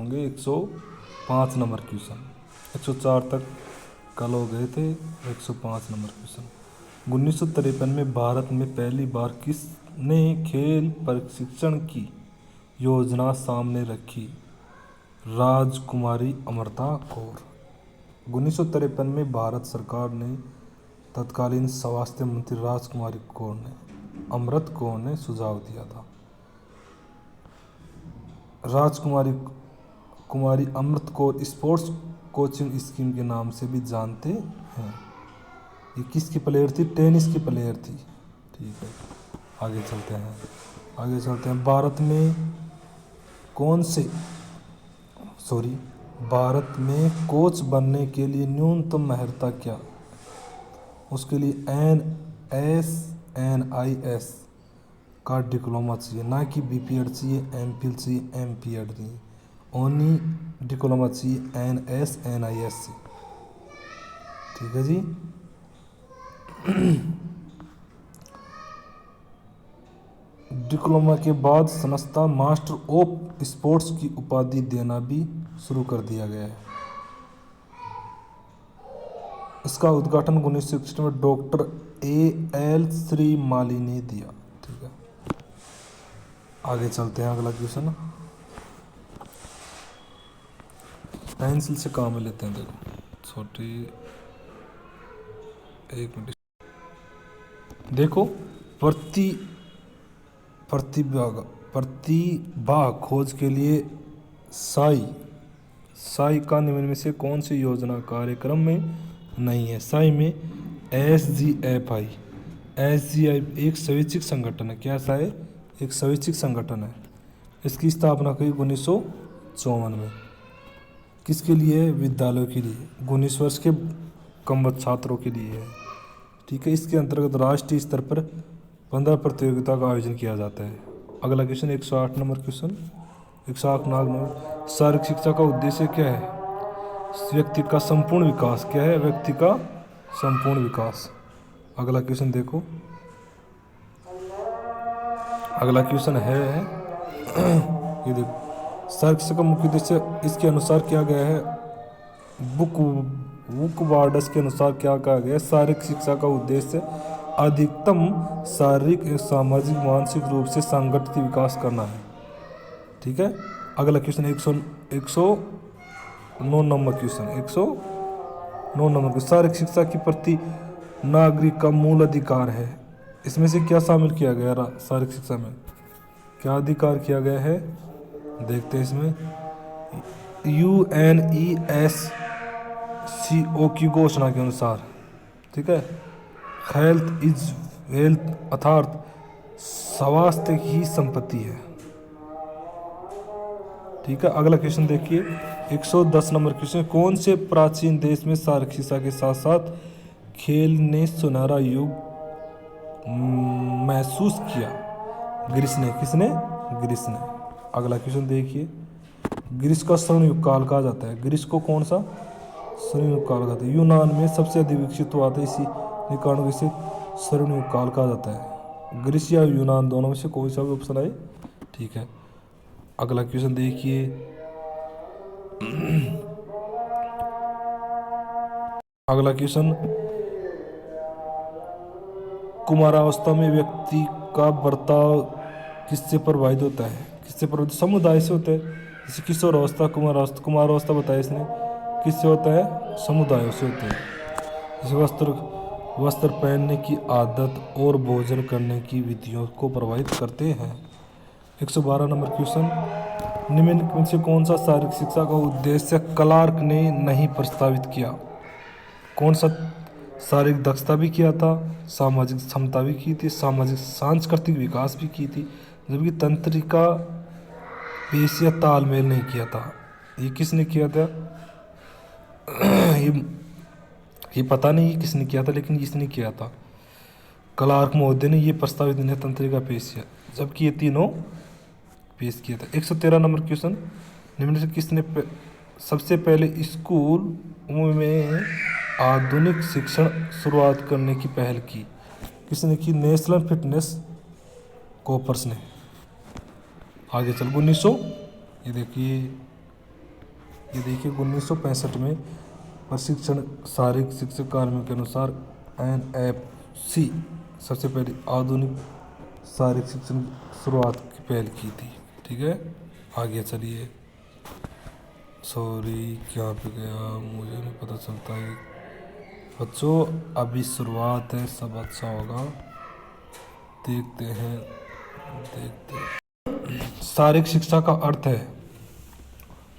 होंगे 105 number question. 104 तक कल हो गए थे, 105 नंबर क्वेश्चन। 1953 में भारत में पहली बार किसने खेल प्रशिक्षण की योजना सामने रखी? राजकुमारी अमृता कौर। 1953 में भारत सरकार ने तत्कालीन स्वास्थ्य मंत्री राजकुमारी कौर ने अमृत कौर ने सुझाव दिया था। राजकुमारी Amrit Kaur sports coaching scheme के नाम से भी जानते हैं। ये किसकी प्लेयर थी? टेनिस की प्लेयर थी। ठीक है, आगे चलते हैं। भारत में कोच बनने के लिए न्यूनतम महर्ता क्या? उसके लिए NSNIS का डिप्लोमा चाहिए, ना कि BPEड चाहिए, MPhil चाहिए, MPEड चाहिए। ओनली डिप्लोमा चाहिए NSNIS से। ठीक है जी। डिप्लोमा के बाद संस्था मास्टर ऑफ स्पोर्ट्स की उपाधि देना भी शुरू कर दिया गया है। इसका उद्घाटन 1961 में डॉक्टर AL श्रीमाली ने दिया। ठीक है, आगे चलते हैं। अगला क्वेश्चन पेंसिल से काम लेते हैं। देखो छोटी, एक मिनट। देखो प्रतिभा खोज के लिए साई का निम्न में से कौन सी योजना कार्यक्रम में नहीं है? साई में SGFI एक स्वैच्छिक संगठन है। क्या सा है? एक स्वैच्छिक संगठन है। इसकी स्थापना हुई 1954 में। किसके लिए? विद्यालयों के लिए, 19 वर्ष के कम छात्रों के लिए है। ठीक है, इसके अंतर्गत राष्ट्रीय स्तर पर 15 प्रतियोगिता का आयोजन किया जाता है। अगला क्वेश्चन 108 नंबर क्वेश्चन। 108 नंबर, शारीरिक शिक्षा का उद्देश्य क्या है? व्यक्ति का संपूर्ण विकास। क्या है? व्यक्ति का संपूर्ण विकास। अगला क्वेश्चन देखो, अगला क्वेश्चन है ये देखो, शारीरिक शिक्षा का मुख्य उद्देश्य इसके अनुसार क्या गया है? बुक वार्डस के अनुसार क्या कहा गया है? शारीरिक शिक्षा का उद्देश्य अधिकतम शारीरिक एवं सामाजिक मानसिक रूप से संगठित विकास करना है। ठीक है, अगला क्वेश्चन 109 नंबर क्वेश्चन। 109 नंबर, शारीरिक शिक्षा के प्रति नागरिक का मूल अधिकार है। इसमें से क्या शामिल किया गया? शारीरिक शिक्षा में क्या अधिकार किया गया है? देखते हैं इसमें UNESCO की घोषणा के अनुसार। ठीक है, हेल्थ इज वेल्थ, अर्थात स्वास्थ्य ही संपत्ति है। ठीक है, अगला क्वेश्चन देखिए 110 नंबर क्वेश्चन। कौन से प्राचीन देश में शारीरिक शिक्षा के साथ साथ खेल ने सुनहरा युग महसूस किया? ग्रीस ने। किसने? ग्रीस ने। अगला क्वेश्चन देखिए, ग्रीस का स्वर्ण युग काल कहा जाता है। ग्रीस को कौन सा स्वर्ण युग काल कहते हैं? यूनान में सबसे अधिक विकसित हुआ था, इसी कारण से स्वर्ण युग काल कहा जाता है। ग्रीस या यूनान दोनों में से कोई सा भी ऑप्शन आए। ठीक है, अगला क्वेश्चन देखिए, अगला क्वेश्चन, कुमारावस्था में व्यक्ति का बर्ताव किससे प्रभावित होता है? किससे प्रभावित? समुदाय से होता है। जैसे किशोर अवस्था, कुमारावस्था बताया इसने, किससे होता है? समुदायों से होता है। जैसे वस्त्र पहनने की आदत और भोजन करने की विधियों को प्रभावित करते हैं। 112 नंबर क्वेश्चन, निम्न में से कौन सा शारीरिक शिक्षा का उद्देश्य क्लार्क ने नहीं प्रस्तावित किया? कौन सा? शारीरिक दक्षता भी किया था, सामाजिक क्षमता भी की थी, सामाजिक सांस्कृतिक विकास भी की थी, जबकि तंत्रिका पेशिया तालमेल नहीं किया था। ये किसने किया था? ये पता नहीं ये किसने किया था, लेकिन इसने किया था। क्लार्क महोदय ने ये प्रस्तावित नहीं, तंत्रिका पेशिया, जबकि ये तीनों पेश किया था। 113 नंबर क्वेश्चन, निम्न से किसने सबसे पहले स्कूल में आधुनिक शिक्षण शुरुआत करने की पहल की? किसने की? नेशनल फिटनेस कॉर्प्स ने। आगे चल 1900, ये देखिए ये देखिए 1965 में प्रशिक्षण शारीरिक शिक्षक कार्मिक के अनुसार NFC सबसे पहले आधुनिक शारीरिक शिक्षण की शुरुआत की पहल की थी। ठीक है, आगे चलिए। सॉरी क्या पे गया मुझे नहीं पता चलता है बच्चों, अभी शुरुआत है, सब अच्छा होगा। देखते हैं। शारीरिक शिक्षा का अर्थ है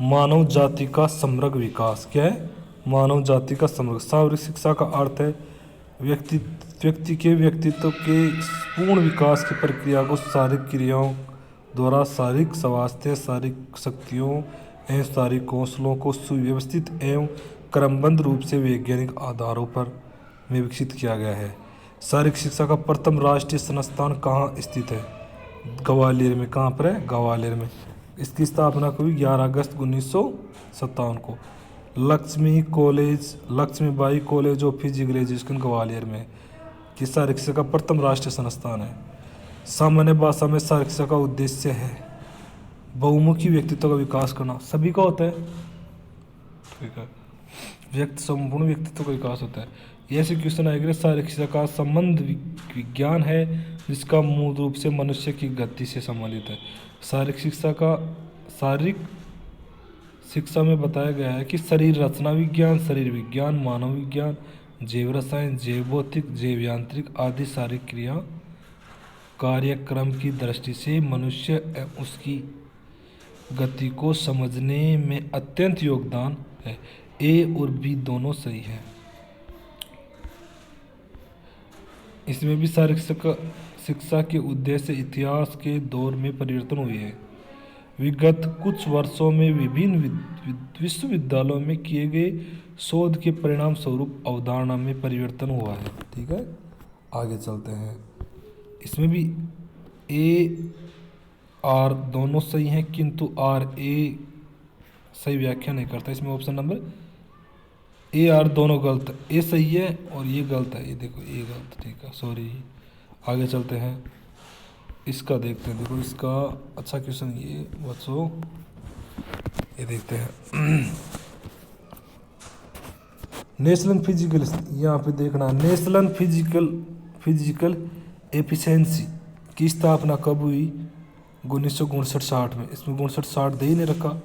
मानव जाति का समग्र विकास। क्या है? मानव जाति का समग्र। शारीरिक शिक्षा का अर्थ है व्यक्ति के व्यक्तित्व के पूर्ण विकास की प्रक्रिया को शारीरिक क्रियाओं द्वारा शारीरिक स्वास्थ्य, शारीरिक शक्तियों एवं शारीरिक कौशलों को सुव्यवस्थित एवं क्रमबद्ध रूप से वैज्ञानिक आधारों पर में विकसित किया गया है। शारीरिक शिक्षा का प्रथम राष्ट्रीय संस्थान कहाँ स्थित है? ग्वालियर में। कहाँ पर है? ग्वालियर में। इसकी स्थापना हुई 11 अगस्त 1957 को। Lakshmibai college of physical education Gwalior में कि शारीरिक शिक्षा का प्रथम राष्ट्रीय संस्थान है। सामान्य भाषा में शारीरिक शिक्षा का उद्देश्य है बहुमुखी व्यक्तित्व का विकास करना। सभी का होता है, ठीक है, संपूर्ण व्यक्तित्व का विकास होता है। ऐसे क्वेश्चन आएगा। शारीरिक शिक्षा का संबंध विज्ञान है जिसका मूल रूप से मनुष्य की गति से संबंधित है। शारीरिक शिक्षा में बताया गया है कि शरीर रचना विज्ञान, शरीर विज्ञान, मानव विज्ञान, जैव रसायन, जैव भौतिक, जैव यांत्रिक आदि शारीरिक क्रिया कार्यक्रम की दृष्टि से मनुष्य एवं उसकी गति को समझने में अत्यंत योगदान है। ए और बी दोनों सही है। इसमें भी शारीरिक शिक्षा के उद्देश्य इतिहास के दौर में परिवर्तन हुए हैं। विगत कुछ वर्षों में विभिन्न विश्वविद्यालयों में किए गए शोध के परिणाम स्वरूप अवधारणा में परिवर्तन हुआ है। ठीक है, आगे चलते हैं। इसमें भी ए आर दोनों सही हैं, किंतु आर ए सही व्याख्या नहीं करता। इसमें ऑप्शन नंबर ए आर दोनों गलत है। ए सही है और ये गलत है। ये देखो ए गलत, ठीक है, सॉरी। आगे चलते हैं, इसका देखते हैं। देखो इसका अच्छा क्वेश्चन ये बच्चों, ये देखते हैं। नेशनल फिजिकल, यहाँ पे देखना, नेशनल फिजिकल एफिशिएंसी की स्थापना कब हुई? 1959-60 में। इसमें 59-60 दे ही नहीं रखा,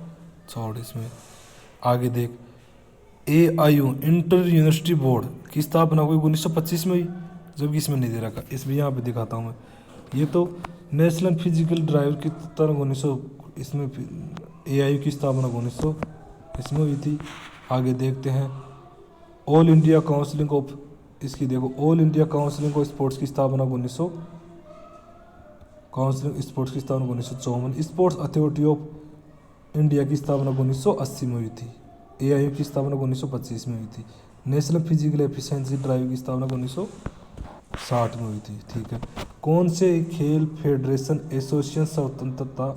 छोड़ इसमें। आगे देख, AIU इंटर यूनिवर्सिटी बोर्ड की स्थापना हुई 1925 में हुई, जबकि इसमें नहीं दे रखा। इसमें यहाँ पे दिखाता हूँ मैं। ये तो नेशनल फिजिकल ड्राइव की तरह 1900, इसमें AIU की स्थापना 1900 इसमें हुई थी। आगे देखते हैं, ऑल इंडिया काउंसिलिंग ऑफ, इसकी देखो, all India counselling of sports की स्थापना 1954। स्पोर्ट्स अथॉरिटी ऑफ इंडिया की स्थापना 1980 में हुई थी। AIU की स्थापना 1925 में हुई थी। नेशनल फिजिकल एफिशिएंसी ड्राइव की स्थापना 1960 में हुई थी। ठीक है, कौन से खेल फेडरेशन एसोसिएशन स्वतंत्रता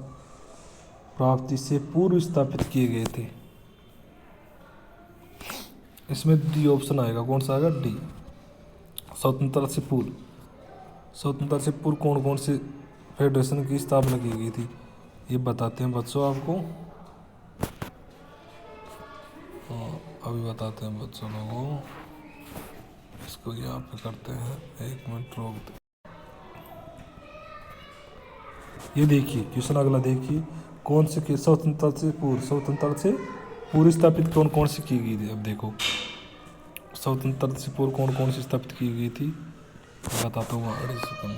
प्राप्ति से पूर्व स्थापित किए गए थे? इसमें डी ऑप्शन आएगा। कौन सा आएगा? डी, स्वतंत्रता से पूर्व। स्वतंत्रता से पूर्व कौन कौन से फेडरेशन की स्थापना की गई थी, ये बताते हैं बच्चों आपको। अभी बताते हैं बच्चों लोगों, इसको यहाँ पे करते हैं, 1 मिनट रोक दे। ये देखिए क्वेश्चन अगला देखिए, कौन से के स्वतंत्रता से पूर्व स्थापित कौन सी की गई थी? अब देखो, स्वतंत्रता से पूर्व कौन सी स्थापित की गई थी, बताता हूँ। 2.5 सेकंड में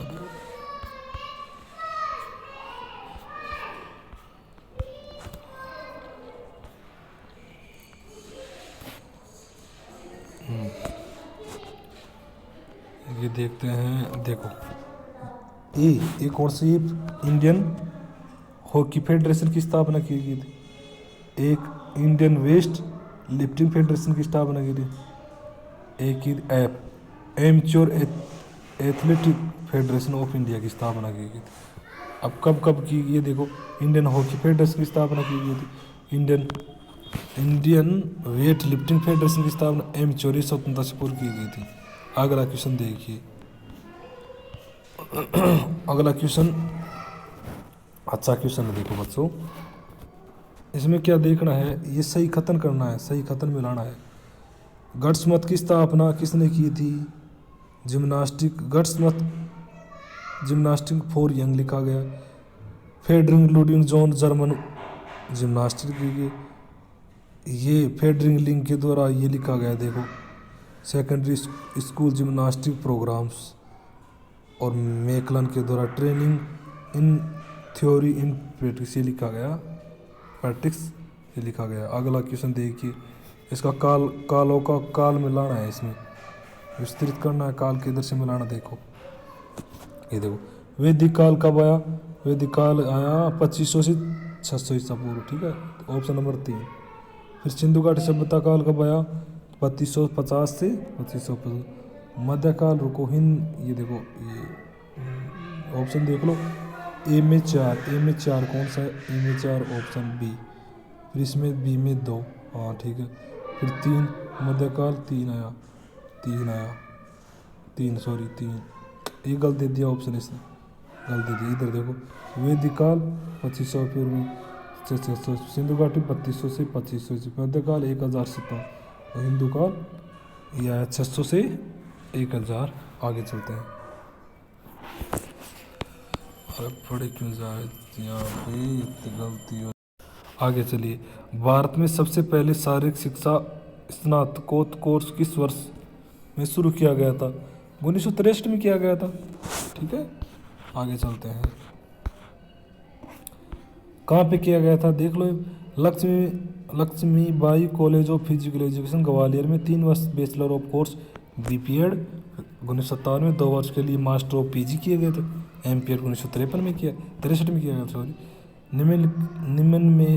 ये देखते हैं। देखो ए कौन सी? इंडियन हॉकी फेडरेशन की स्थापना की गई थी। एक इंडियन वेस्ट लिफ्टिंग फेडरेशन की स्थापना की थी। एक एमच्योर एथलेटिक फेडरेशन ऑफ इंडिया की स्थापना की गई थी। अब कब की? ये देखो, इंडियन हॉकी फेडरेशन की स्थापना की गई थी। इंडियन वेट लिफ्टिंग फेडरेशन की स्थापना एमच्योर स्वतंत्रता से पूर्व की गई थी। अगला क्वेश्चन देखिए। अगला क्वेश्चन अच्छा क्वेश्चन है, देखो बच्चों, इसमें क्या देखना है, ये सही कथन करना है, सही कथन मिलाना है। गट्स मत की स्थापना किसने की थी? गट्स मत जिम्नास्टिक फॉर यंग लिखा गया। फेडरिंग लुडियन जॉन जर्मन जिम्नास्टिक की, ये फेडरिंग लिंग के द्वारा ये लिखा गया। देखो सेकेंडरी स्कूल जिम्नास्टिक प्रोग्राम्स, और मेकलन के द्वारा training in theory in practice, ये लिखा गया। प्रैक्टिस ये लिखा गया। अगला क्वेश्चन देखिए, इसका कालों का काल मिलाना है, इसमें विस्तृत करना है, काल के इधर से मिलाना। देखो ये देखो वैदिक काल कब आया? वैदिक काल आया 2500 से 600 ईसा पूर्व, ठीक है, ऑप्शन नंबर 3। फिर सिंधु घाटी सभ्यता काल कब आया? 2550 से 2550। मध्यकाल, रुको, हिंद, ये देखो, ये ऑप्शन देख लो, ए में 4 कौन सा है? ए में 4 ऑप्शन बी। फिर इसमें बी में 2, हाँ ठीक है। फिर 3 मध्यकाल, 3 आया, 3 ये गलत दे दिया ऑप्शन, इसने गलत दे दिया। इधर देखो वैदिक काल 2500 पूर्व में 600, सिंधु घाटी 3200 से 2500, मध्यकाल 1000 से 700, हिंदू काल यह है 600 से 1000। आगे चलते हैं। अरे पढ़े क्यों जाए यहाँ पे, इतनी गलती हो। आगे चलिए, भारत में सबसे पहले शारीरिक शिक्षा स्नातकोत्तर कोर्स किस वर्ष में शुरू किया गया था? 1963 में किया गया था, ठीक है। आगे चलते हैं, कहाँ पे किया गया था देख लो। Laxmibai college of physical education Gwalior में 3 वर्ष बैचलर ऑफ कोर्स बीपीएड 1957 में, 2 वर्ष के लिए मास्टर ऑफ पीजी किए गए थे। एमपीएड 1963 में किया, 63 में किया गया, सॉरी।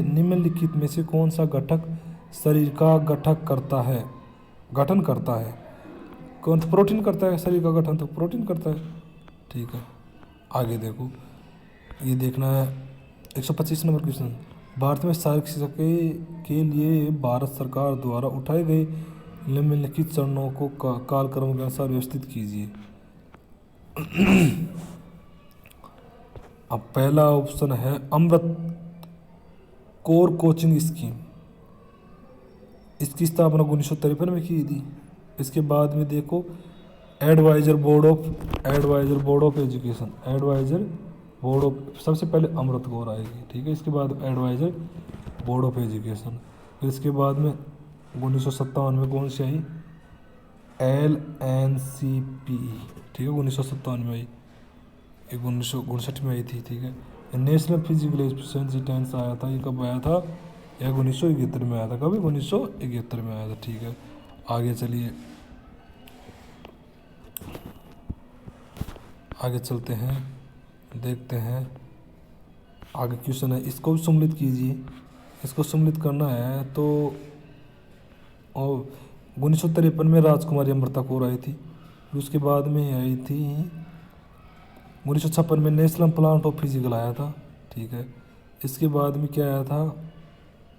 निम्नलिखित में से कौन सा घटक शरीर का गठन करता है? कौन सा प्रोटीन करता है शरीर का गठन? तो प्रोटीन करता है, ठीक है। आगे देखो, ये देखना है 125 नंबर क्वेश्चन। भारत में शारीरिक शिक्षा के लिए भारत सरकार द्वारा उठाए गए निम्नलिखित चरणों को कालक्रम के अनुसार व्यवस्थित कीजिए। अब पहला ऑप्शन है अमृत कोर कोचिंग स्कीम, इसकी स्थापना 1953 में की थी। इसके बाद में देखो एडवाइजर बोर्ड ऑफ एजुकेशन, सबसे पहले अमृत कौर आएगी, ठीक है। इसके बाद एडवाइजर बोर्ड ऑफ एजुकेशन। फिर इसके बाद में 1957 में कौन सी आई? LNCPE, ठीक है, 1957 में आई। एक 1959 में आई थी, ठीक है। नेशनल फिजिकल एफिशिएंसी टेंस आया था, ये कब आया था? यह 1971 में आया था। कभी 1971 में आया था, ठीक है। आगे चलिए, आगे चलते हैं, देखते हैं आगे क्वेश्चन है, इसको भी सम्मिलित कीजिए। इसको सम्मिलित करना है तो 1953 में राजकुमारी अमृता कौर आई थी। फिर उसके बाद में आई थी 1956 में नेशनल प्लांट ऑफ फिजिकल आया था, ठीक है। इसके बाद में क्या आया था?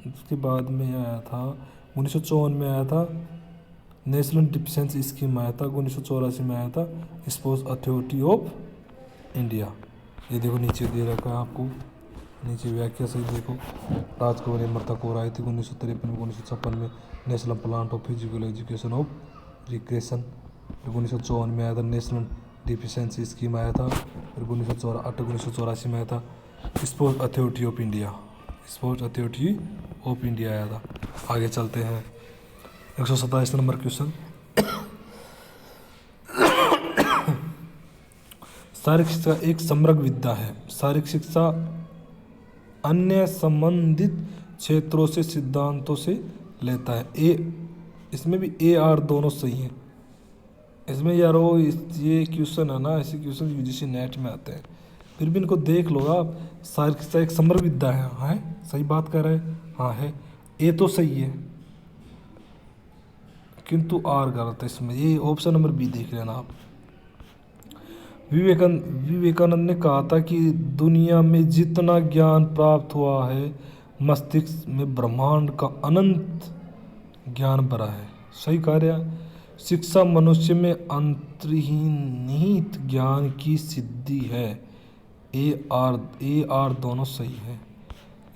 उसके बाद में आया था 1954 में आया था नेशनल डिफेंस स्कीम आया था। 1984 में आया था स्पोर्ट्स अथॉरिटी ऑफ इंडिया। ये देखो नीचे दे रखा है आपको, नीचे व्याख्या सही देखो। राजकुमारी अमृता कौर आई थी 1953 में, 1956 में national plant of physical education of recreation. फिर 1954 में आया था नेशनल डिफिशेंसी स्कीम आया था। फिर 1984 में आया था स्पोर्ट्स अथॉरिटी ऑफ इंडिया, आया था। आगे चलते हैं, 127 नंबर क्वेश्चन। शारीरिक शिक्षा एक समग्र विद्या है। शारीरिक शिक्षा अन्य संबंधित क्षेत्रों से सिद्धांतों से लेता है। इसमें भी ए आर दोनों सही हैं। इसमें यारो ये क्वेश्चन है ना, ऐसे क्वेश्चन यूजीसी नेट में आते हैं, फिर भी इनको देख लो आप। शारीरिक शिक्षा एक समग्र विद्या है, सही बात कर रहे हैं, हाँ है। ए तो सही है किंतु आर गलत है इसमें। ये ऑप्शन नंबर बी देख लेना आप। विवेकानंद ने कहा था कि दुनिया में जितना ज्ञान प्राप्त हुआ है, मस्तिष्क में ब्रह्मांड का अनंत ज्ञान भरा है। सही कार्य। शिक्षा मनुष्य में अंतर्निहित ज्ञान की सिद्धि है। ए आर दोनों सही है।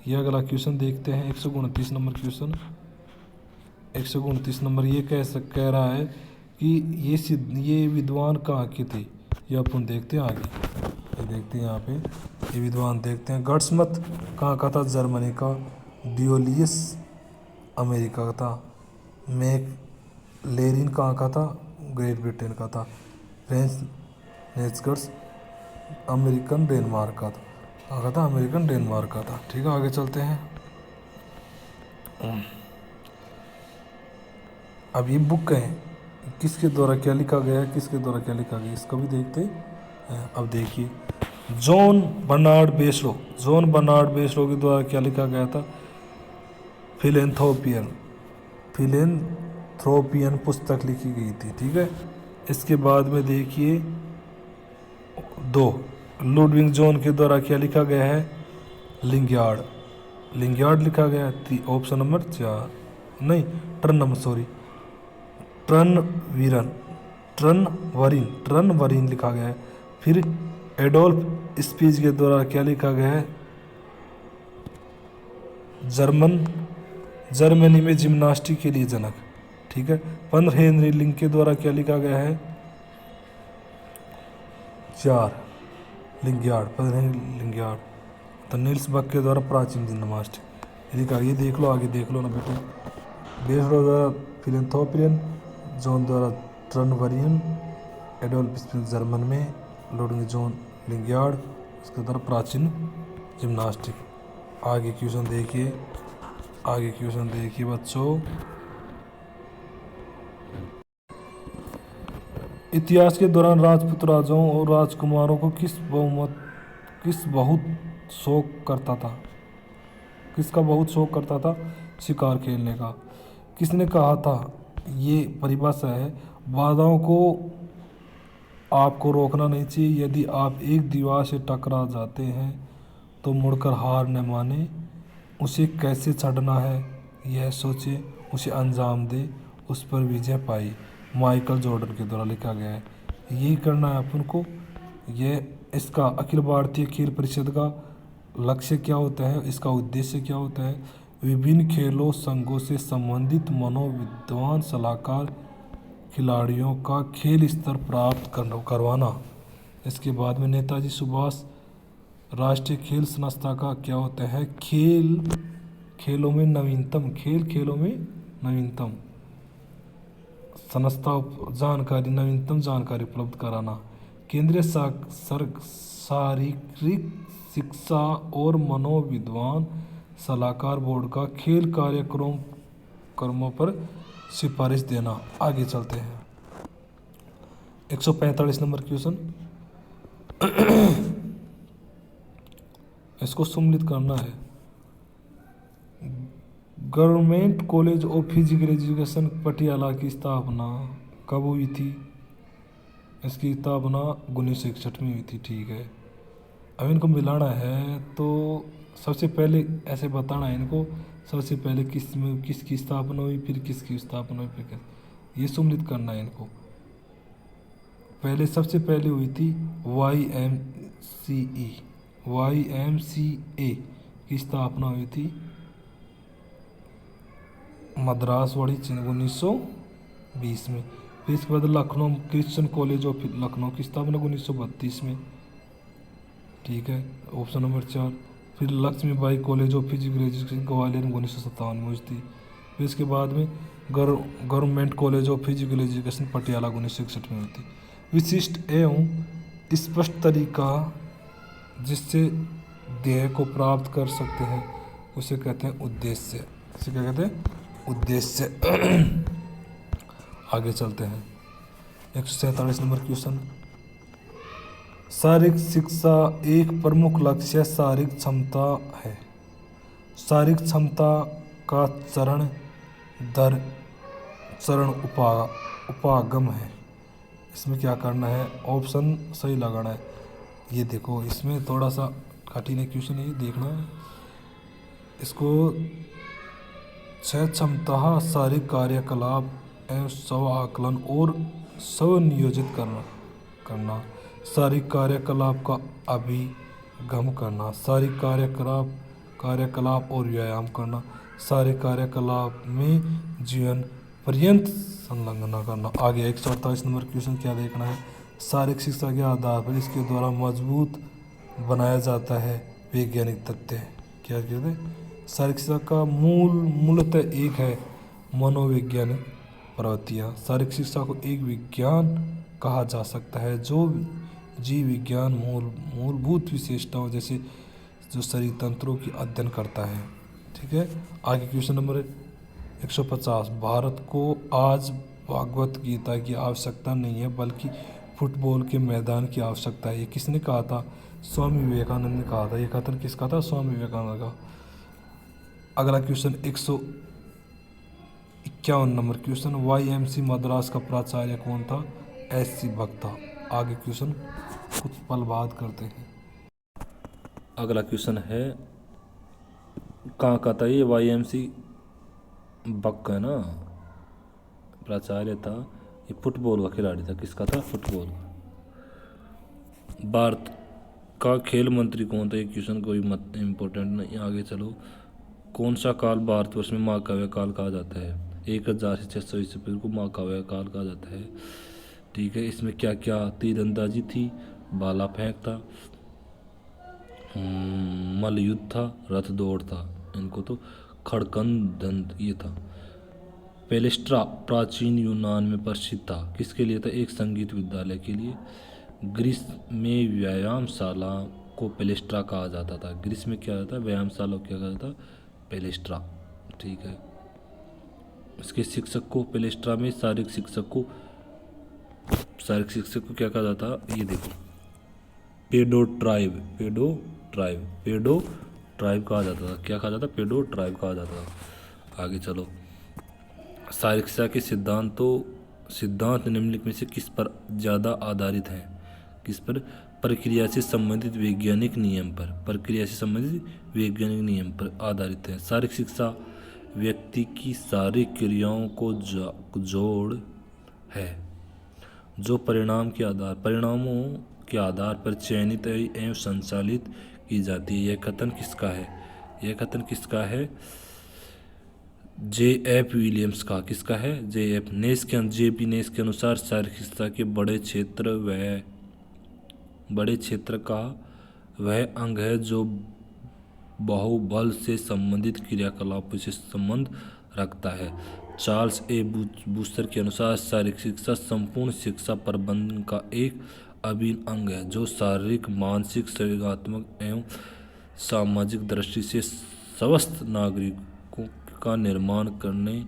ये अगला क्वेश्चन देखते हैं 129 नंबर क्वेश्चन। 129 नंबर ये कह रहा है कि ये विद्वान कहाँ के थे, ये अपन देखते हैं आगे। ये देखते हैं यहाँ पे, ये विद्वान देखते हैं। गॉड्समथ कहाँ का था, जर्मनी का। डियोलियस अमेरिका का था। मैकलेरिन कहाँ का था, ग्रेट ब्रिटेन का था। फ्रेंच नेस्कर्स अमेरिकन डेनमार्क का था। कहाँ का था, अमेरिकन डेनमार्क का था। ठीक है, आगे चलते हैं। अब ये बुक है, किसके द्वारा क्या लिखा गया है, किसके द्वारा क्या लिखा गया है, इसको भी देखते हैं। अब देखिए, जॉन बर्नार्ड बेसलो, जॉन बर्नार्ड बेसलो के द्वारा क्या लिखा गया था, फिलेंथ्रोपियन पुस्तक लिखी गई थी। ठीक है, इसके बाद में देखिए 2, लुडविग जॉन के द्वारा क्या लिखा गया है, लिंगार्ड लिखा गया है। ऑप्शन नंबर 4 नहीं, ट्रनवरिन लिखा गया है। फिर एडोल्फ स्पीच के द्वारा क्या लिखा गया है, जर्मनी में जिम्नास्टिक के लिए जनक। ठीक है, 15 हेनरी लिंक के द्वारा क्या लिखा गया है, 4 लिंगार्ड। तो नील्स बक के द्वारा प्राचीन जिम्नास्टिक लिखा। ये देख लो, आगे देख लो ना बेटे। बेसलो द्वारा फिलेंथ्रोपियन, जॉन द्वारा ट्रनवरियन, एडोल्फ स्पीच जर्मन में, लुडविग जॉन लिंगार्ड इसके द्वारा प्राचीन जिम्नास्टिक। आगे क्वेश्चन देखिए बच्चों। इतिहास के दौरान राजपूत राजाओं और राजकुमारों को किसका बहुत शौक करता था, शिकार खेलने का। किसने कहा था, ये परिभाषा है, बाधाओं को आपको रोकना नहीं चाहिए। यदि आप एक दीवार से टकरा जाते हैं तो मुड़कर हार न माने, उसे कैसे छड़ना है यह सोचे, उसे अंजाम दे, उस पर विजय पाई। माइकल जॉर्डन के द्वारा लिखा गया है। यही करना है अपन को। यह इसका अखिल भारतीय खेल परिषद का लक्ष्य क्या होता है, इसका उद्देश्य क्या होता है, विभिन्न खेलों संघों से संबंधित मनोविद्वान सलाहकार खिलाड़ियों का खेल स्तर प्राप्त करवाना। इसके बाद में नेताजी सुभाष राष्ट्रीय खेल संस्था का क्या होता है, खेलों में नवीनतम संस्था नवीनतम जानकारी उपलब्ध कराना। केंद्रीय शारीरिक शिक्षा और मनोविद्वान सलाहकार बोर्ड का खेल कार्यक्रमों पर सिफारिश देना। आगे चलते हैं, 145 नंबर क्वेश्चन। इसको सम्मिलित करना है। Government college of physical education Patiala की स्थापना कब हुई थी, इसकी स्थापना 1961 में हुई थी। ठीक है, अब इनको मिलाना है तो सबसे पहले ऐसे बताना है इनको, सबसे पहले किसकी स्थापना हुई, फिर किसकी स्थापना हुई, फिर ये सम्मिलित करना है इनको। सबसे पहले हुई थी YMCA की स्थापना हुई थी मद्रास वाड़ी 1920 में। फिर इसके बाद Lucknow Christian college of Lucknow की स्थापना 1932 में। ठीक है, ऑप्शन नंबर 4। फिर Lakshmibai college of physical education Gwalior में 1957 में हुई थी। फिर इसके बाद में government college of physical education Patiala 1961 में हुई थी। विशिष्ट एवं स्पष्ट तरीका जिससे ध्येय को प्राप्त कर सकते हैं उसे कहते हैं उद्देश्य। इसे क्या कहते हैं, उद्देश्य। आगे चलते हैं, 147 नंबर क्वेश्चन। शारीरिक शिक्षा एक प्रमुख लक्ष्य शारीरिक क्षमता है। शारीरिक क्षमता का चरण दर चरण उपागम है। इसमें क्या करना है, ऑप्शन सही लगाना है। ये देखो, इसमें थोड़ा सा कठिन है क्वेश्चन, ये देखना है इसको। 6 क्षमता शारीरिक कार्यकलाप एवं स्व आकलन और स्वनियोजित करना। शारीरिक कार्यकलाप का अभिगम करना। शारीरिक कार्यकलाप कार्यकलाप और व्यायाम करना, सारे कार्यकलाप में जीवन पर्यंत संलग्न करना। आगे 148 नंबर क्वेश्चन क्या देखना है, शारीरिक शिक्षा के आधार पर इसके द्वारा मजबूत बनाया जाता है वैज्ञानिक तथ्य। क्या कहते हैं, शारीरिक शिक्षा का मूलतः एक है मनोवैज्ञानिक प्रवृत्तियाँ। शारीरिक शिक्षा को एक विज्ञान कहा जा सकता है जो जीव विज्ञान मूलभूत विशेषताओं जैसे जो शरीर तंत्रों की अध्ययन करता है। ठीक है, आगे क्वेश्चन नंबर 150, भारत को आज भागवत गीता की आवश्यकता नहीं है बल्कि फुटबॉल के मैदान की आवश्यकता है। ये किसने कहा था, स्वामी विवेकानंद ने कहा था। ये कथन किसका था, स्वामी विवेकानंद का। अगला question 151 number question, YMC Madras का प्राचार्य कौन था, SC भक्त था। आगे क्वेश्चन कुछ पल बाद करते हैं। अगला क्वेश्चन है कहाँ का था ये, YMC बक है ना, प्राचार्य था। ये फुटबॉल का खिलाड़ी था, किसका था, फुटबॉल। भारत का खेल मंत्री कौन था, ये क्वेश्चन कोई मत इम्पोर्टेंट नहीं। आगे चलो, कौन सा काल भारतवर्ष में महाकाव्य काल कहा जाता है, 1000 से 600 ईस्वी पूर्व को महाकाव्य काल कहा जाता है। ठीक है, इसमें क्या क्या, तीरंदाजी थी, भाला फेंक था, मल्ल युद्ध था, रथ दौड़ था, इनको तो खड़कंद दंड ये था। पेलेस्ट्रा प्राचीन यूनान में प्रसिद्ध था, किसके लिए था, एक संगीत विद्यालय के लिए। ग्रीस में व्यायामशाला को पेलेस्ट्रा कहा जाता था। ग्रीस में क्या था, व्यायामशाला को क्या कहा जाता, पेलेस्ट्रा। ठीक है, इसके शिक्षक को पेलेस्ट्रा में शारीरिक शिक्षक को क्या कहा जाता, ये देखो, पेडो ट्राइब कहा जाता था। क्या कहा जाता, पेडो ट्राइब कहा जाता था। आगे चलो, शारीरिक शिक्षा के सिद्धांत निम्नलिखित में से किस पर ज़्यादा आधारित हैं, किस पर, प्रक्रिया से संबंधित वैज्ञानिक नियम पर आधारित है। शारीरिक शिक्षा व्यक्ति की शारीरिक क्रियाओं को जोड़ है जो परिणामों के आधार पर चयनित एवं संचालित की जाती है। यह कथन किसका है, JF विलियम्स का। किसका है, JF नेस के JP नेस के अनुसार शारीरिक शिक्षा के बड़े क्षेत्र का वह अंग है जो बाहुबल से संबंधित क्रियाकलापों से संबंध रखता है। चार्ल्स ए बूस्टर के अनुसार शारीरिक शिक्षा संपूर्ण शिक्षा प्रबंधन का एक अभिन्न अंग है जो शारीरिक, मानसिक, शरीरात्मक एवं सामाजिक दृष्टि से स्वस्थ नागरिकों का निर्माण करने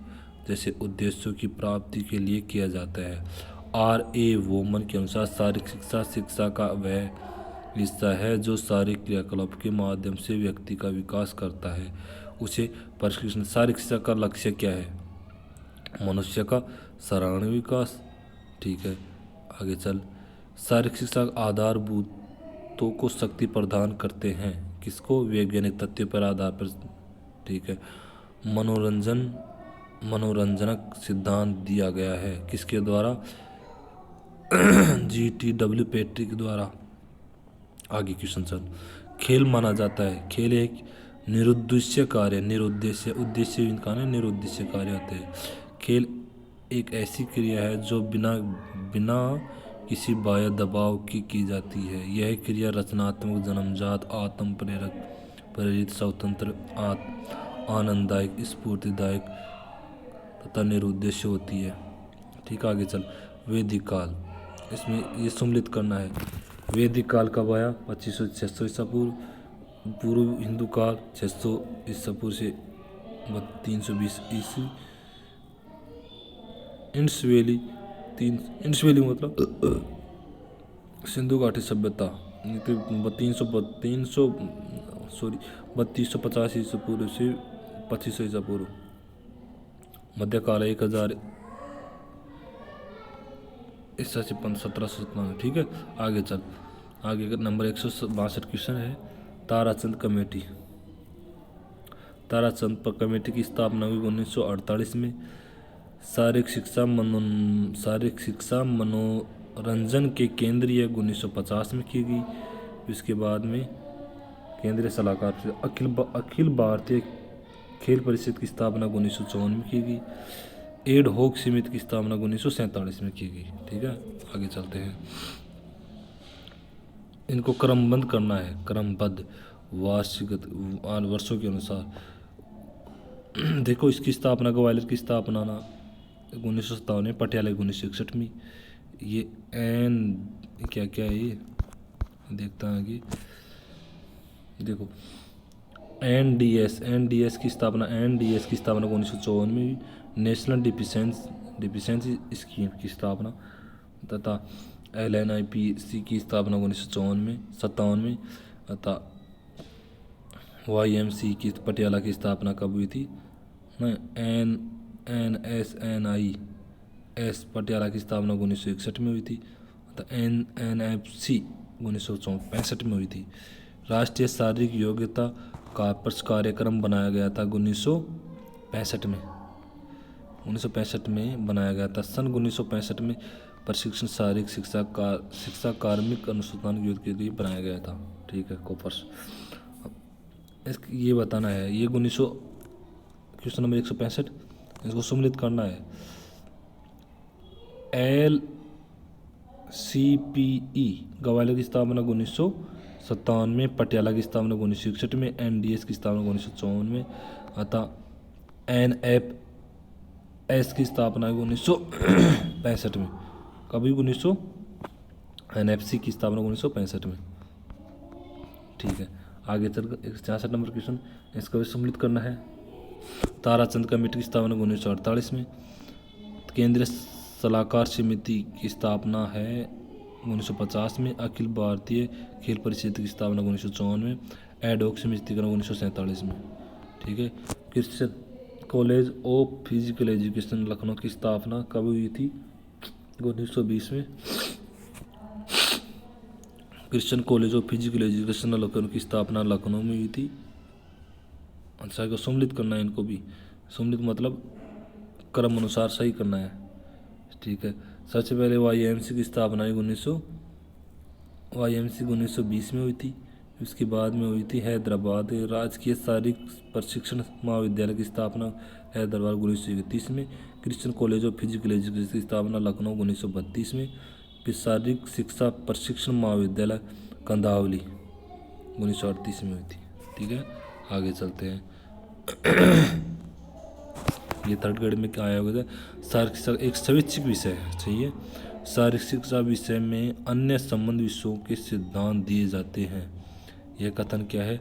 जैसे उद्देश्यों की प्राप्ति के लिए किया जाता है। R.A. वोमन के अनुसार शारीरिक शिक्षा का वह हिस्सा है जो शारीरिक क्रियाकलाप के माध्यम से व्यक्ति का विकास करता है, उसे प्रशिक्षण। शारीरिक शिक्षा का लक्ष्य क्या है, मनुष्य का सर्वांगीण विकास। ठीक है, आगे चल, शारीरिक शिक्षा आधारभूतों को शक्ति प्रदान करते हैं, किसको, वैज्ञानिक तथ्यों पर आधार पर। ठीक है, मनोरंजनक सिद्धांत दिया गया है, किसके द्वारा, GTW पैट्रिक द्वारा। आगे क्वेश्चन चल, खेल माना जाता है, खेल एक निरुद्देश्य कार्य होते हैं। खेल एक ऐसी क्रिया है जो बिना किसी बाह्य दबाव की जाती है। यह क्रिया रचनात्मक, जन्मजात, आत्म प्रेरित, स्वतंत्र, आनंददायक, स्फूर्तिदायक तथा निरुद्देश्य होती है। ठीक, आगे चल, वैदिक काल, इसमें ये सम्मिलित करना है। वैदिक काल कब आया, 2500 से 600 ईसा पूर्व। पूर्व हिंदू काल 600 ईसा पूर्व से 320 ईस्वी। इंडस वैली मतलब सिंधु घाटी सभ्यता 3250 ईसा पूर्व से 2500 ईसा पूर्व। मध्यकाल 1000 ईसा से 1797। ठीक है, आगे चल, आगे का नंबर 162 क्वेश्चन है, ताराचंद कमेटी की स्थापना हुई 1948 में। शारीरिक शिक्षा मनोरंजन के केंद्रीय 1950 में की गई। इसके बाद में केंद्रीय सलाहकार परिषद अखिल भारतीय खेल परिषद की स्थापना 1954 में की गई। एड हॉक समिति की स्थापना 1947 में की गई। ठीक है, आगे चलते हैं। इनको क्रमबद्ध करना है, क्रमबद्ध वार्षिक वर्षों के अनुसार। देखो, इसकी स्थापना, ग्वालियर की स्थापना ना 1957 में, पटियाला 1961 में। ये क्या क्या है ये देखता है आगे। देखो, एनडीएस की स्थापना 1954 में हुई। नेशनल डिफिशेंसी स्कीम की स्थापना तथा LNIPC की स्थापना 1957 में तथा YMC की पटियाला की स्थापना कब हुई थी? NSNIS पटियाला की स्थापना 1961 में हुई थी तथा NNFC 1965 में हुई थी। राष्ट्रीय शारीरिक योग्यता का कार्यक्रम बनाया गया था 1965 में बनाया गया था। सन 1965 में प्रशिक्षण शारीरिक शिक्षा कार्मिक अनुसंधान योजना के लिए बनाया गया था। ठीक है, कोपर्स। ये बताना है, ये 1900 क्वेश्चन नंबर 165, इसको सम्मिलित करना है। LCPE ग्वालियर की स्थापना 1957 में, पटियाला की स्थापना 1961 में, NDS की स्थापना 1954 में अतः NFS की स्थापना 1965 में। कभी 1900 NFC की स्थापना 1965 में। ठीक है, आगे चल 66 नंबर क्वेश्चन, इसका भी सम्मिलित करना है। ताराचंद कमेटी की स्थापना 1948 में। केंद्रीय सलाहकार समिति की स्थापना है 1950 में। अखिल भारतीय खेल परिषद की स्थापना 1954 में। एड हॉक समिति का 1947 में। ठीक है, Christian college of physical education Lucknow की स्थापना कब हुई थी? 1920 में। Christian college of physical education Lucknow की स्थापना लखनऊ में हुई थी। अच्छा, को सम्मिलित करना है, इनको भी सम्मिलित मतलब क्रम अनुसार सही करना है। ठीक है, सबसे पहले YMC की स्थापना 1920 में हुई थी। उसके बाद में हुई थी हैदराबाद राजकीय शारीरिक प्रशिक्षण महाविद्यालय की स्थापना हैदराबाद 1931 में। Christian college of physical education की स्थापना लखनऊ 1932 में। फिर शारीरिक शिक्षा प्रशिक्षण महाविद्यालय कंधावली 1938 में हुई थी। ठीक है, आगे चलते हैं। ये थर्ड ग्रेड में क्या आया होगा? शारीरिक शिक्षा एक स्वैच्छिक विषय है, चाहिए। शारीरिक शिक्षा विषय में अन्य संबंध विषयों के सिद्धांत दिए जाते हैं। यह कथन क्या है?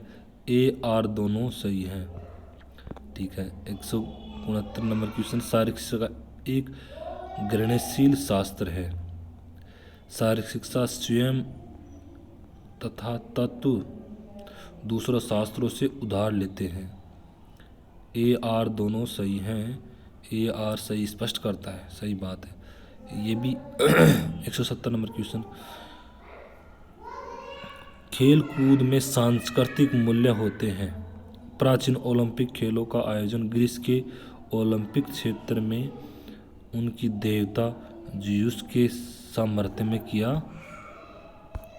AR दोनों सही हैं। ठीक है, 169 नंबर क्वेश्चन, शारीरिक शिक्षा का एक ग्रहणशील शास्त्र है। शारीरिक शिक्षा स्वयं तथा तत्व दूसरों शास्त्रों से उधार लेते हैं। AR दोनों सही हैं। AR सही स्पष्ट करता है, सही बात है। ये भी 170 नंबर क्वेश्चन, खेल कूद में सांस्कृतिक मूल्य होते हैं। प्राचीन ओलंपिक खेलों का आयोजन ग्रीस के ओलंपिक क्षेत्र में उनकी देवता ज़्यूस के सामर्थ्य में किया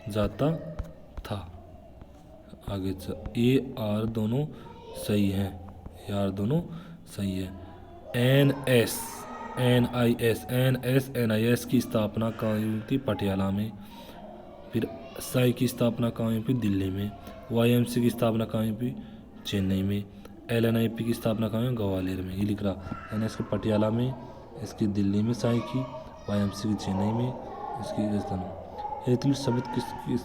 जाता था। आगे AR दोनों सही हैं। AR दोनों सही है। NIS की स्थापना कहाँ हुई थी? पटियाला में। फिर साई की स्थापना कहाँ हुई थी? दिल्ली में। YMC की स्थापना कहाँ हुई थी? चेन्नई में। LNIP की स्थापना कहाँ हुई? ग्वालियर में। ये लिख रहा, NS की पटियाला में, इसकी दिल्ली में साई की, YMC की चेन्नई में, इसकी राजधानी। एथलीट शब्द किसकी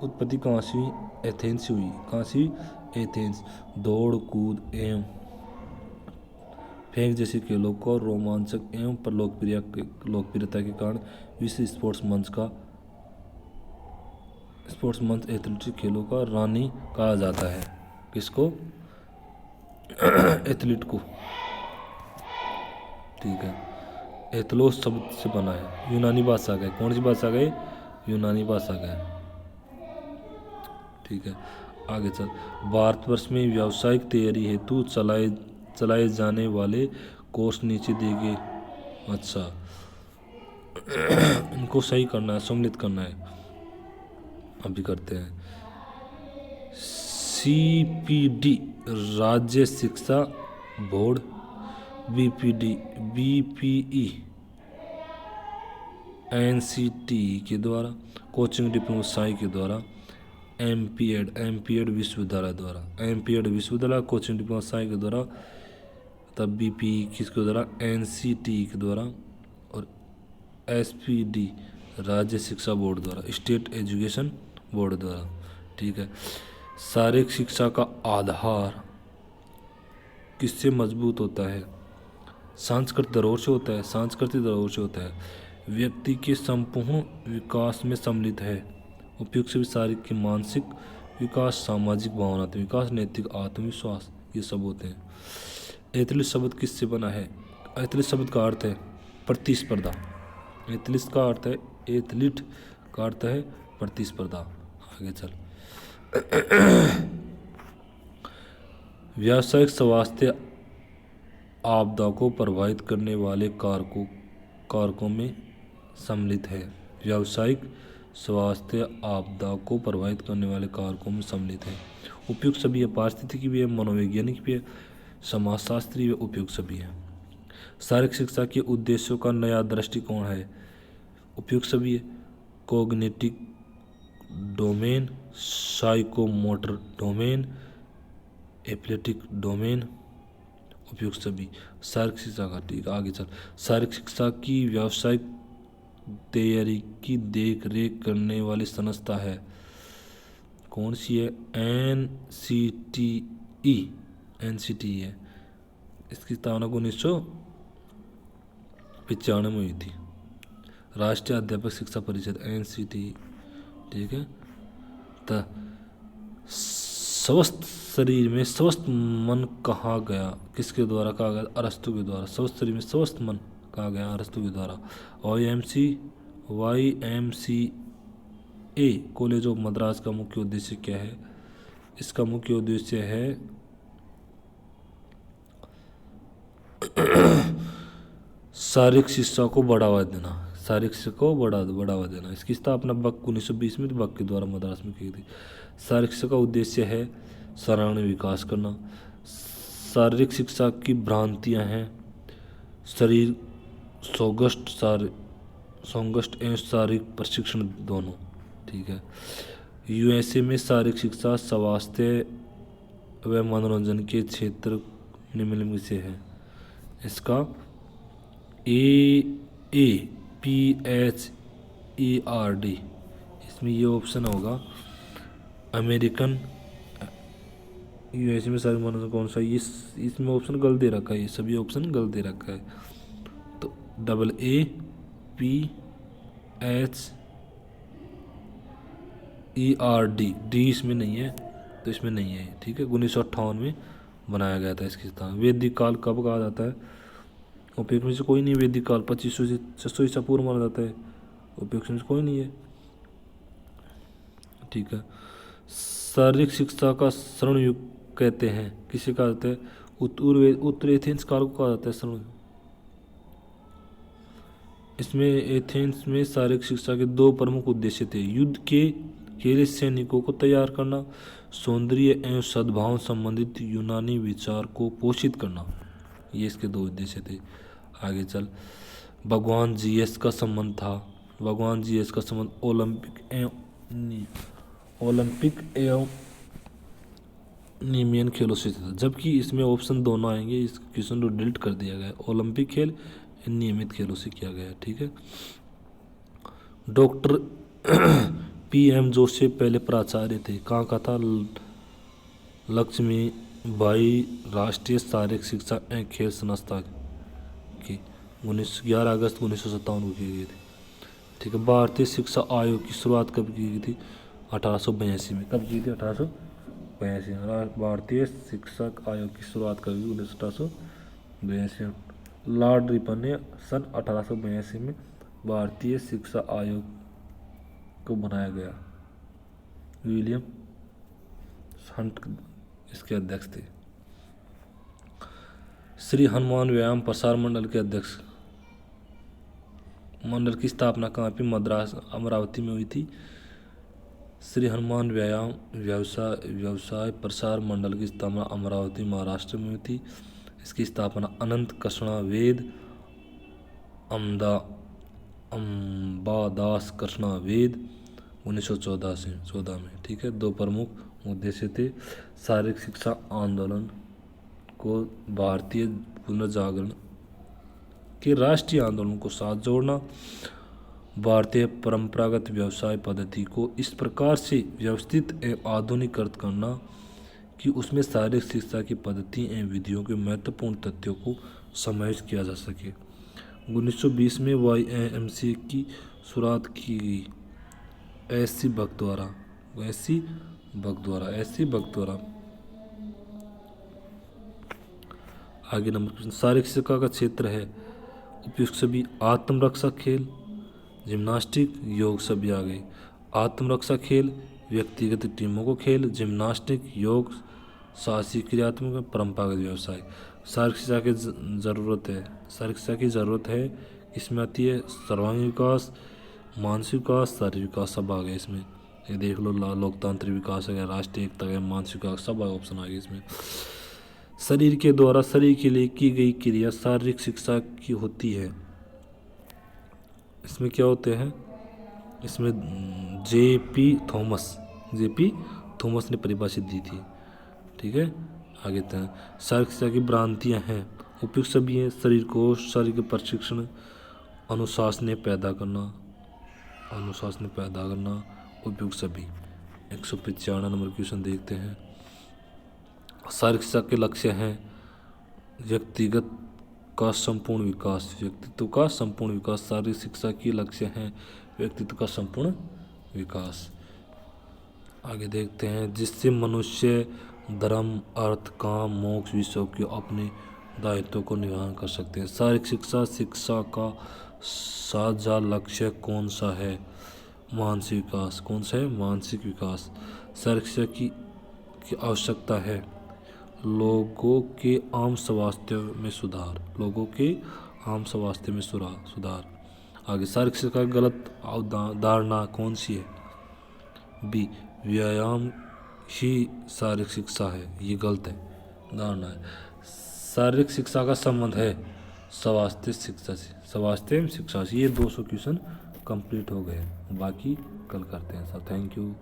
उत्पत्ति कहाँ से हुई? एथेंस से हुई। कहाँ से? एथेंस। दौड़ कूद एवं फेंक जैसे खेलों को रोमांचक एवं लोकप्रियता के कारण विश्व स्पोर्ट्स मंच एथलेटिक खेलों का रानी कहा जाता है। किसको? एथलीट को। ठीक है, एथलोस शब्द से बना है, यूनानी भाषा का है। कौन सी भाषा का है? यूनानी भाषा का है। ठीक है, आगे चल। भारतवर्ष में व्यावसायिक तैयारी हेतु चलाए जाने वाले कोर्स नीचे दिए गए। अच्छा, इनको सही करना है, सम्मिलित करना है। अभी करते हैं। CPD राज्य शिक्षा बोर्ड, BPD BPE NCTE के द्वारा, कोचिंग डिप्लोमा साई के द्वारा, एमपीएड विश्वविद्यालय द्वारा, एमपीएड विश्वविद्यालय कोचिंग डिप्लोमा साई के द्वारा, तब BPE किसके द्वारा, NCTE के द्वारा, और SPD राज्य शिक्षा बोर्ड द्वारा, स्टेट एजुकेशन बोर्ड द्वारा। ठीक है। शारीरिक शिक्षा का आधार किससे मजबूत होता है? सांस्कृतिक धरोहर से होता है, सांस्कृतिक धरोहर से होता है, व्यक्ति के संपूर्ण विकास में सम्मिलित है। उपयुक्त से शारीरिक की मानसिक विकास, सामाजिक भावनात्मक विकास, नैतिक आत्मविश्वास, ये सब होते हैं। एथलीट शब्द किससे बना है? एथलीट शब्द का अर्थ है प्रतिस्पर्धा। एथलीट का अर्थ है, एथलीट का अर्थ है प्रतिस्पर्धा। आगे चल। व्यावसायिक स्वास्थ्य आपदा को प्रभावित करने वाले कारकों में सम्मिलित है। व्यावसायिक स्वास्थ्य आपदा को प्रभावित करने वाले कारकों में सम्मिलित है। उपयुक्त सभी है, पारिस्थितिकी भी है, मनोवैज्ञानिक भी है, समाजशास्त्री भी उपयुक्त सभी है। शारीरिक शिक्षा के उद्देश्यों का नया दृष्टिकोण है। उपयुक्त सभी है, cognitive domain, psychomotor domain, athletic domain, उपयुक्त सभी। शारीरिक शिक्षा का, ठीक आगे चल। शारीरिक शिक्षा की व्यावसायिक तैयारी की देख रेख करने वाली संस्था है, कौन सी है? NCTE है। इसकी स्थापना 1995 में हुई थी। राष्ट्रीय अध्यापक शिक्षा परिषद, NCTE। ठीक है। तो स्वस्थ शरीर में स्वस्थ मन कहा गया, किसके द्वारा कहा गया? अरस्तु के द्वारा। स्वस्थ शरीर में स्वस्थ मन कहा गया अरस्तु के द्वारा। YMCA कॉलेज ऑफ मद्रास का मुख्य उद्देश्य क्या है? इसका मुख्य उद्देश्य है शारीरिक शिक्षा को बढ़ावा देना, शारीरिक शिक्षा को बढ़ावा देना। इसकी स्थापना बक 1920 में बक के द्वारा मद्रास में की थी। शारीरिक शिक्षा का उद्देश्य है सर्वांगीण विकास करना। शारीरिक शिक्षा की भ्रांतियां हैं शरीर सौगष्ट एवं शारीरिक प्रशिक्षण दोनों। ठीक है। USA में शारीरिक शिक्षा स्वास्थ्य व मनोरंजन के क्षेत्र निम्नलिखित से है। इसका AAPHERD, इसमें ये ऑप्शन होगा अमेरिकन। USA में शारीरिक मनोरंजन कौन सा? इसमें ऑप्शन गलत दे रखा है, ये सभी ऑप्शन गलत दे रखा है। तो AAPHERD, डी इसमें नहीं है, तो इसमें नहीं है। ठीक है। 1958 में बनाया गया था इसकी स्थान। वैदिक काल कब कहा जाता है? उपयुक्त में से कोई नहीं। वैदिक काल 2500 से 600 ईसा पूर्व माना जाता है। उपयुक्त में से कोई नहीं है। ठीक है। शारीरिक शिक्षा का स्वर्ण युग कहते हैं, किसे कहा जाता है? उत्तर एथेंस काल को कहा जाता है स्वर्ण। इसमें एथेंस में शारीरिक शिक्षा के दो प्रमुख उद्देश्य थे। युद्ध के लिए सैनिकों को तैयार करना, सौंदर्य एवं सद्भाव संबंधित यूनानी विचार को पोषित करना, ये इसके दो उद्देश्य थे। आगे चल। भगवान जीएस का संबंध था। भगवान जीएस का संबंध ओलंपिक एवं नीमियन खेलों से था, जबकि इसमें ऑप्शन दोनों आएंगे। इस क्वेश्चन को डिलीट कर दिया गया। ओलंपिक खेल नियमित खेलों से किया गया। ठीक है। डॉक्टर PM जोसेफ पहले प्राचार्य थे, कहाँ का था? लक्ष्मीबाई राष्ट्रीय शारीरिक शिक्षा एवं खेल संस्था की 11 अगस्त 1957 को की गई थी। ठीक है। भारतीय शिक्षा आयोग की शुरुआत कब की गई थी? 1882 में। कब की थी? 1882 में। भारतीय शिक्षक आयोग की शुरुआत कब हुई? 1882। लॉर्ड रिपन ने सन 1882 में भारतीय शिक्षा आयोग को बनाया गया। विलियम हंट इसके अध्यक्ष थे। श्री हनुमान व्यायाम प्रसार मंडल के अध्यक्ष। मंडल की स्थापना कहाँ पे? मद्रास, अमरावती में हुई थी श्री हनुमान व्यायाम व्यवसाय प्रसार मंडल की स्थापना अमरावती महाराष्ट्र में हुई थी। इसकी स्थापना अनंत कृष्णा वेद अंबादास कृष्णा वेद 1914 में। ठीक है, दो प्रमुख उद्देश्य थे। शारीरिक शिक्षा आंदोलन को भारतीय पुनर्जागरण के राष्ट्रीय आंदोलन को साथ जोड़ना, भारतीय परंपरागत व्यवसाय पद्धति को इस प्रकार से व्यवस्थित एवं आधुनिकीकृत करना कि उसमें शारीरिक शिक्षा की पद्धति एवं विधियों के महत्वपूर्ण तथ्यों को समाहित किया जा सके। 1920 में YMCA की शुरुआत की गई। एस.सी. भक्त द्वारा। आगे नंबर क्वेश्चन, शारीरिक शिक्षा का क्षेत्र है उपयुक्त सभी आत्मरक्षा खेल, जिम्नास्टिक, योग सभी आ गए। आत्मरक्षा खेल, व्यक्तिगत टीमों को खेल, जिम्नास्टिक, योग, साहसी क्रियात्मक, परंपरागत व्यवसाय। शारीरिक शिक्षा की ज़रूरत है। इसमें आती है सर्वांगीण विकास, मानसिक विकास, शारीरिक विकास सब आ गए इसमें। ये देख लो, लोकतांत्रिक विकास है, राष्ट्रीय एकता है, मानसिक विकास सब ऑप्शन आ गए इसमें। शरीर के द्वारा शरीर के लिए की गई क्रिया शारीरिक शिक्षा की होती है। इसमें क्या होते हैं, इसमें जेपी थॉमस ने परिभाषित दी थी। ठीक है, आगे तक शारीरिक शिक्षा की भ्रांतियाँ हैं। उपयुक्त सभी हैं, शरीर को शारीरिक प्रशिक्षण, अनुशासन पैदा करना, उपयुक्त सभी। 195 नंबर क्वेश्चन देखते हैं। शारीरिक शिक्षा के लक्ष्य हैं व्यक्तित्व का संपूर्ण विकास। शारीरिक शिक्षा के लक्ष्य हैं व्यक्तित्व का संपूर्ण विकास। आगे देखते हैं, जिससे मनुष्य धर्म, अर्थ, काम, मोक्ष, विषयों के अपने दायित्व को निर्वहन कर सकते हैं। शारीरिक शिक्षा का साझा लक्ष्य कौन सा है? मानसिक विकास। शारीरिक शिक्षा की आवश्यकता है लोगों के आम स्वास्थ्य में सुधार। आगे, शारीरिक शिक्षा की गलत धारणा कौन सी है? बी, व्यायाम ही शारीरिक शिक्षा है, ये गलत है धारणा है। शारीरिक शिक्षा का संबंध है स्वास्थ्य शिक्षा से। ये 200 क्वेश्चन कंप्लीट हो गए, बाकी कल करते हैं सर। Thank you.